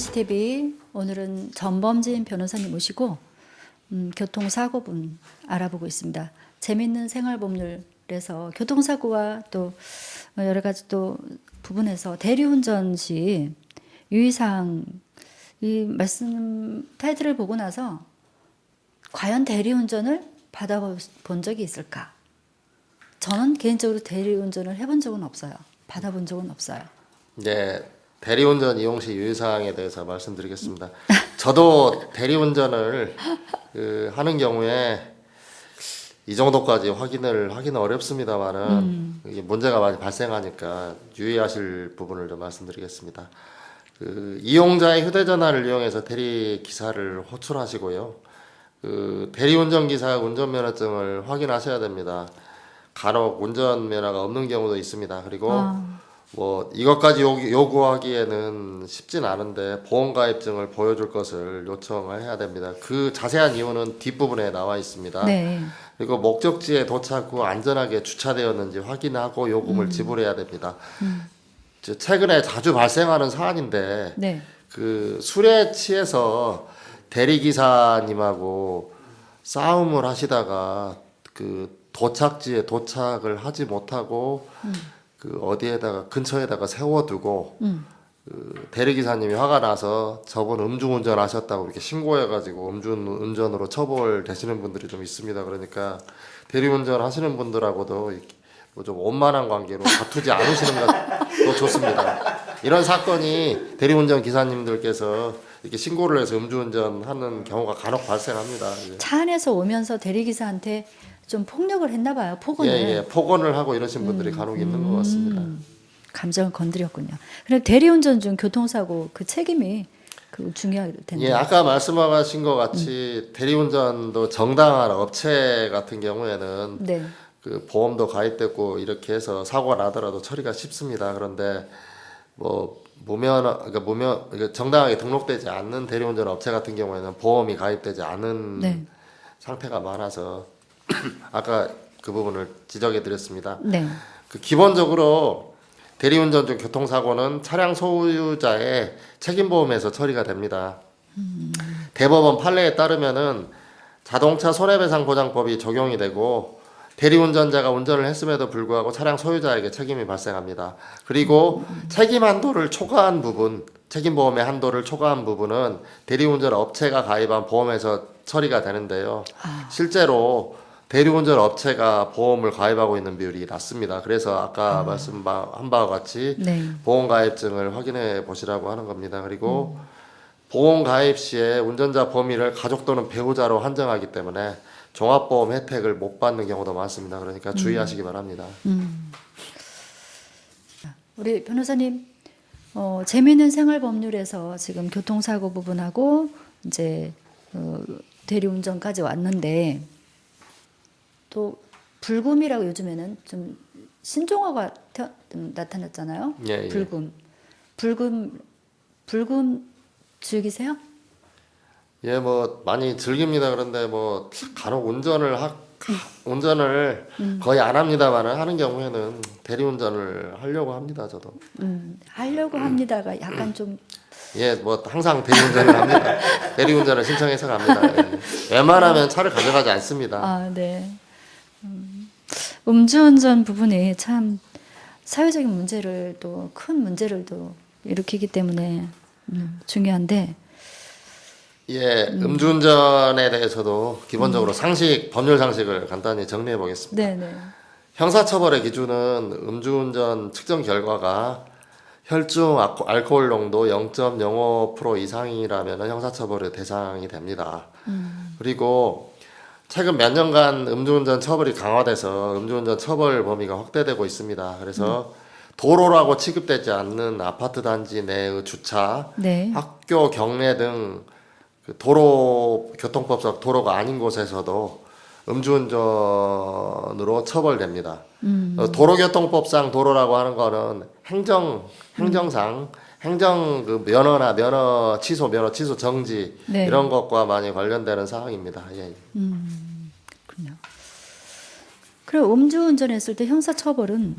MBC 오늘은 전범진 변호사님 모시고 교통사고분 알아보고 있습니다. 재미있는 생활법률에서 교통사고와 또 여러 가지 또 부분에서 대리운전 시 유의사항 이 말씀 타이틀을 보고 나서 과연 대리운전을 받아본 적이 있을까? 저는 개인적으로 대리운전을 해본 적은 없어요. 받아본 적은 없어요. 네, 대리운전 이용 시 유의사항에 대해서 말씀드리겠습니다. 저도 대리운전을 하는 경우에 이 정도까지 확인은 어렵습니다만은 이게 문제가 많이 발생하니까 유의하실 부분을 좀 말씀드리겠습니다. 이용자의 휴대전화를 이용해서 대리 기사를 호출하시고요. 대리운전 기사 운전면허증을 확인하셔야 됩니다. 간혹 운전면허가 없는 경우도 있습니다. 그리고 뭐 이것까지 요구하기에는 쉽진 않은데 보험가입증을 보여줄 것을 요청을 해야 됩니다. 그 자세한 이유는 뒷부분에 나와 있습니다. 네. 그리고 목적지에 도착 후 안전하게 주차되었는지 확인하고 요금을 지불해야 됩니다. 최근에 자주 발생하는 사안인데 네. 그 술에 취해서 대리기사님하고 싸움을 하시다가 그 도착지에 도착을 하지 못하고 그 어디에다가 근처에다가 세워두고 그 대리기사님이 화가 나서 저분 음주운전 하셨다고 이렇게 신고해가지고 음주운전으로 처벌되시는 분들이 좀 있습니다. 그러니까 대리운전 하시는 분들하고도 뭐 좀 원만한 관계로 다투지 않으시는 것도 좋습니다. 이런 사건이 대리운전 기사님들께서 이렇게 신고를 해서 음주운전하는 경우가 간혹 발생합니다. 차 안에서 오면서 대리기사한테 좀 폭력을 했나 봐요. 폭언을. 예, 폭언을 하고 이러신 분들이 간혹 있는 것 같습니다. 감정을 건드렸군요. 그럼 대리운전 중 교통사고 그 책임이 그 중요할 텐데. 예, 아까 말씀하신 것 같이 대리운전도 정당한 업체 같은 경우에는 네. 그 보험도 가입됐고 이렇게 해서 사고가 나더라도 처리가 쉽습니다. 그런데 뭐 그러니까 정당하게 등록되지 않는 대리운전 업체 같은 경우에는 보험이 가입되지 않은 네. 상태가 많아서 아까 그 부분을 지적해 드렸습니다. 네. 그 기본적으로 대리운전 중 교통사고는 차량 소유자의 책임보험에서 처리가 됩니다. 대법원 판례에 따르면은 자동차 손해배상보장법이 적용이 되고 대리운전자가 운전을 했음에도 불구하고 차량 소유자에게 책임이 발생합니다. 그리고 책임 한도를 초과한 부분, 책임보험의 한도를 초과한 부분은 대리운전 업체가 가입한 보험에서 처리가 되는데요. 실제로 대리운전 업체가 보험을 가입하고 있는 비율이 낮습니다. 그래서 아까 말씀한 바와 같이 네. 보험 가입증을 확인해 보시라고 하는 겁니다. 그리고 보험 가입 시에 운전자 범위를 가족 또는 배우자로 한정하기 때문에 종합보험 혜택을 못 받는 경우도 많습니다. 그러니까 주의하시기 바랍니다. 우리 변호사님, 재미있는 생활법률에서 지금 교통사고 부분하고 이제 대리운전까지 왔는데 또 불금이라고 요즘에는 좀 신종어가 나타났잖아요. 예, 예. 불금 즐기세요? 예, 뭐 많이 즐깁니다. 그런데 뭐 간혹 운전을 거의 안 합니다만은 하는 경우에는 대리운전을 하려고 합니다. 저도. 하려고 합니다가 약간 좀 예, 뭐 항상 대리운전을 합니다. 대리운전을 신청해서 갑니다. 예. 웬만하면 차를 가져가지 않습니다. 아, 네. 음주운전 부분이 참 사회적인 문제를 또 큰 문제를 또 일으키기 때문에 중요한데. 예, 음주운전에 대해서도 기본적으로 법률 상식을 간단히 정리해 보겠습니다. 네, 네. 형사처벌의 기준은 음주운전 측정 결과가 혈중 알코올 농도 0.05% 이상이라면 형사처벌의 대상이 됩니다. 그리고 최근 몇 년간 음주운전 처벌이 강화돼서 음주운전 처벌 범위가 확대되고 있습니다. 그래서 도로라고 취급되지 않는 아파트 단지 내의 주차, 네. 학교 경내 등 그 교통법상 도로가 아닌 곳에서도 음주운전으로 처벌됩니다. 도로교통법상 도로라고 하는 거는 행정 그 면허 취소 정지 네. 이런 것과 많이 관련되는 사항입니다. 예. 그렇군요. 그럼 음주운전했을 때 형사처벌은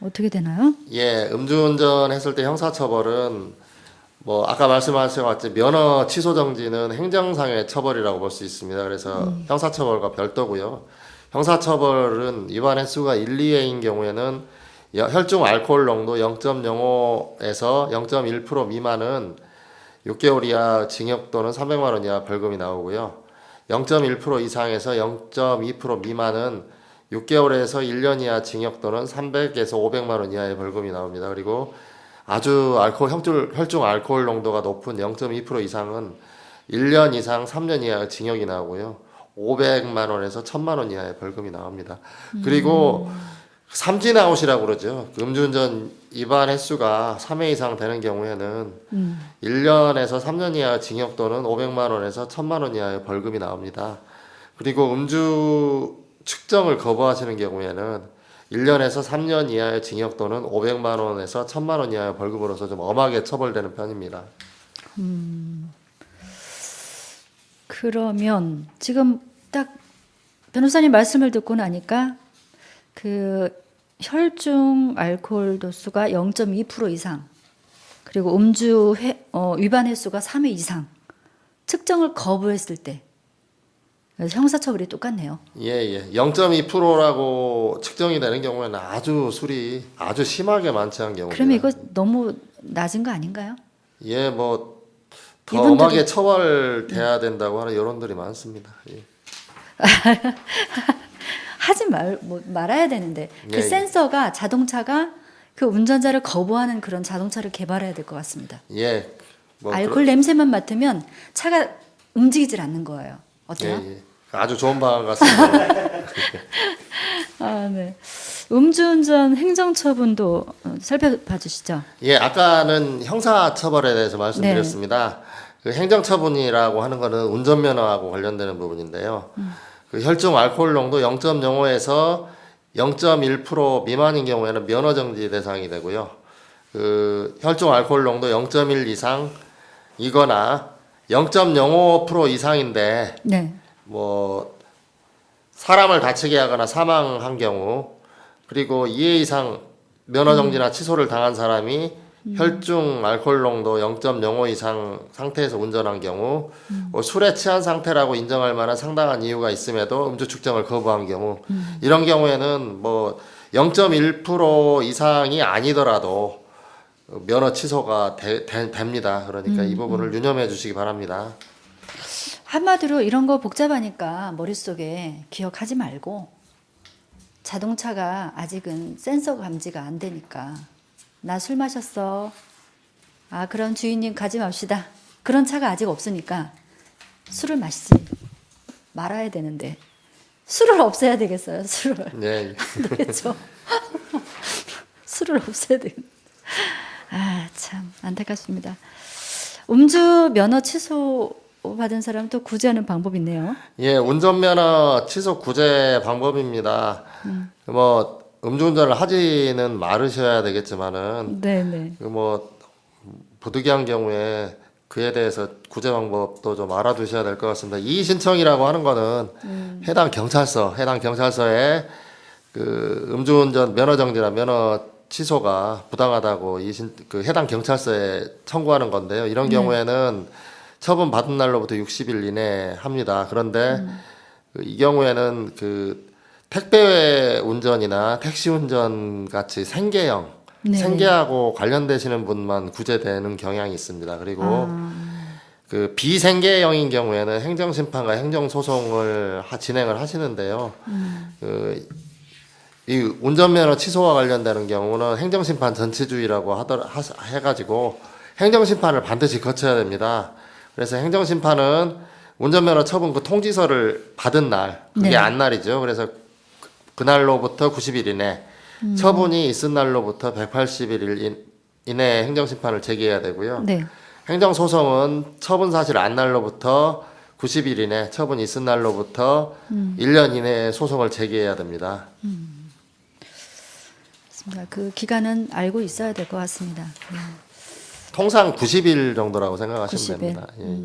어떻게 되나요? 예, 음주운전 했을 때 형사처벌은 뭐 아까 말씀하신 것 같이 면허 취소 정지는 행정상의 처벌이라고 볼 수 있습니다. 그래서 형사처벌과 별도고요. 형사처벌은 위반 횟수가 1, 2회인 경우에는 혈중 알코올 농도 0.05에서 0.1% 미만은 6개월 이하 징역 또는 300만 원 이하 벌금이 나오고요. 0.1% 이상에서 0.2% 미만은 6개월에서 1년 이하 징역 또는 300에서 500만 원 이하의 벌금이 나옵니다. 그리고 아주 혈중 알코올 농도가 높은 0.2% 이상은 1년 이상 3년 이하 징역이 나오고요. 500만 원에서 1000만 원 이하의 벌금이 나옵니다. 그리고 삼진아웃이라고 그러죠. 그 음주운전 위반 횟수가 3회 이상 되는 경우에는 1년에서 3년 이하 징역 또는 500만 원에서 1000만 원 이하의 벌금이 나옵니다. 그리고 음주 측정을 거부하시는 경우에는 1년에서 3년 이하의 징역 또는 500만 원에서 1000만 원 이하의 벌금으로서 좀 엄하게 처벌되는 편입니다. 그러면 지금 딱 변호사님 말씀을 듣고 나니까 그 혈중 알코올 도수가 0.2% 이상 그리고 위반 횟수가 3회 이상 측정을 거부했을 때 그래서 형사처벌이 똑같네요. 예. 0.2%라고 측정이 되는 경우에는 아주 술이 아주 심하게 만취한 경우입니다. 그러면 이거 너무 낮은 거 아닌가요? 예, 뭐 더 이분들이- 엄하게 처벌돼야 된다고 하는 여론들이 많습니다. 예. 하지 말아야 되는데 그 예. 센서가 자동차가 그 운전자를 거부하는 그런 자동차를 개발해야 될 것 같습니다. 예. 뭐 알코올 냄새만 맡으면 차가 움직이질 않는 거예요. 어때요? 예. 아주 좋은 방안 같습니다. 아, 네. 음주운전 행정처분도 살펴봐 주시죠. 예, 아까는 형사처벌에 대해서 말씀드렸습니다. 그 행정처분이라고 하는 거는 운전면허하고 관련되는 부분인데요. 그 혈중 알코올 농도 0.05에서 0.1% 미만인 경우에는 면허정지 대상이 되고요. 그 혈중 알코올 농도 0.1 이상이거나 0.05% 이상인데 네. 뭐 사람을 다치게 하거나 사망한 경우 그리고 2회 이상 면허정지나 취소를 당한 사람이 혈중 알코올 농도 0.05 이상 상태에서 운전한 경우 뭐 술에 취한 상태라고 인정할 만한 상당한 이유가 있음에도 음주 측정을 거부한 경우 이런 경우에는 뭐 0.1% 이상이 아니더라도 면허 취소가 됩니다. 그러니까 이 부분을 유념해 주시기 바랍니다. 한마디로 이런 거 복잡하니까 머릿속에 기억하지 말고 자동차가 아직은 센서 감지가 안 되니까 나 술 마셨어. 아, 그럼 주인님 가지 맙시다. 그런 차가 아직 없으니까 술을 마시지 말아야 되는데 술을 없애야 되겠어요. 술을. 네. 그렇죠. 술을 없애야 되겠네. 아, 참 안타깝습니다. 음주 면허 취소 받은 사람 또 구제하는 방법이 있네요. 예, 운전면허 취소 구제 방법입니다. 뭐 음주운전을 하지는 말으셔야 되겠지만은 네네. 그 뭐 부득이한 경우에 그에 대해서 구제 방법도 좀 알아두셔야 될 것 같습니다. 이의 신청이라고 하는 거는 해당 경찰서에 그 음주운전 면허 정지나 면허 취소가 부당하다고 그 해당 경찰서에 청구하는 건데요. 이런 경우에는 처분 받은 날로부터 60일 이내에 합니다. 그런데 이 경우에는 그 택배 운전이나 택시 운전 같이 생계형, 네. 생계하고 관련되시는 분만 구제되는 경향이 있습니다. 그리고 그 비생계형인 경우에는 행정심판과 행정소송을 진행을 하시는데요. 이 운전면허 취소와 관련되는 경우는 행정심판 전치주의라고 해가지고 행정심판을 반드시 거쳐야 됩니다. 그래서 행정심판은 운전면허 처분 그 통지서를 받은 날, 그게 네. 안날이죠. 그래서 그날로부터 90일 이내, 처분이 있은 날로부터 180일 이내에 행정심판을 제기해야 되고요. 네. 행정소송은 처분 사실 안날로부터 90일 이내, 처분이 있은 날로부터 1년 이내에 소송을 제기해야 됩니다. 맞습니다. 그 기간은 알고 있어야 될 것 같습니다. 통상 90일 정도라고 생각하시면 90일. 됩니다. 예.